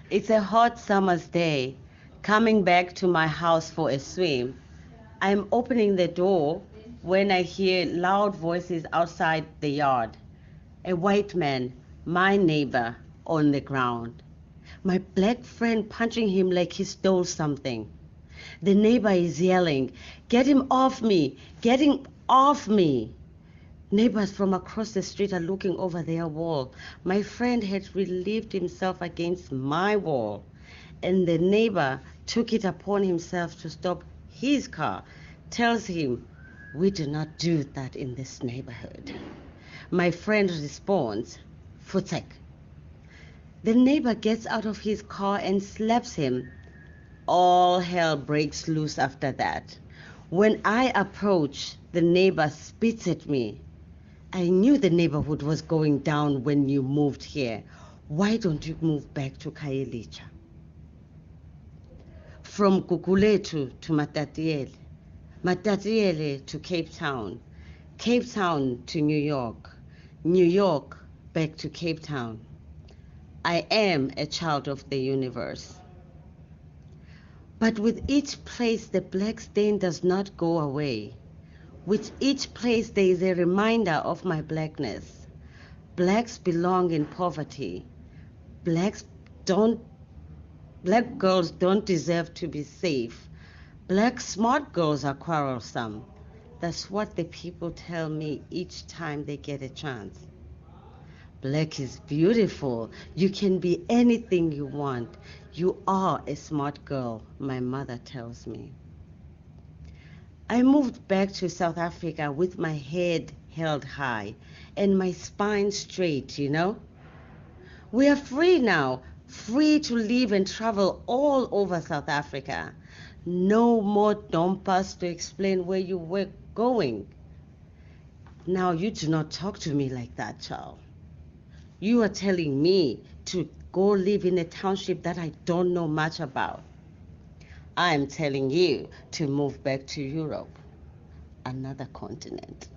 It's a hot summer's day. Coming back to my house for a swim. I'm opening the door when I hear loud voices outside the yard. A white man, my neighbor, on the ground. My black friend punching him like he stole something. The neighbor is yelling, "Get him off me! Get him off me!" Neighbors from across the street are looking over their wall. My friend had relieved himself against my wall, and the neighbor took it upon himself to stop his car, tells him, "We do not do that in this neighborhood." My friend responds, "Futek." The neighbor gets out of his car and slaps him. All hell breaks loose after that. When I approach, the neighbor spits at me. "I knew the neighborhood was going down when you moved here. Why don't you move back to Khayelitsha?" From Gugulethu to Matatiele, Matatiele to Cape Town, Cape Town to New York, New York back to Cape Town. I am a child of the universe. But with each place, the black stain does not go away. With each place, there is a reminder of my blackness. Blacks belong in poverty. Black girls don't deserve to be safe. Black smart girls are quarrelsome. That's what the people tell me each time they get a chance. Black is beautiful. You can be anything you want. You are a smart girl, my mother tells me. I moved back to South Africa with my head held high and my spine straight, you know. We are free now, free to live and travel all over South Africa. No more dompas to explain where you were going. Now you do not talk to me like that, child. You are telling me to go live in a township that I don't know much about. I am telling you to move back to Europe, another continent.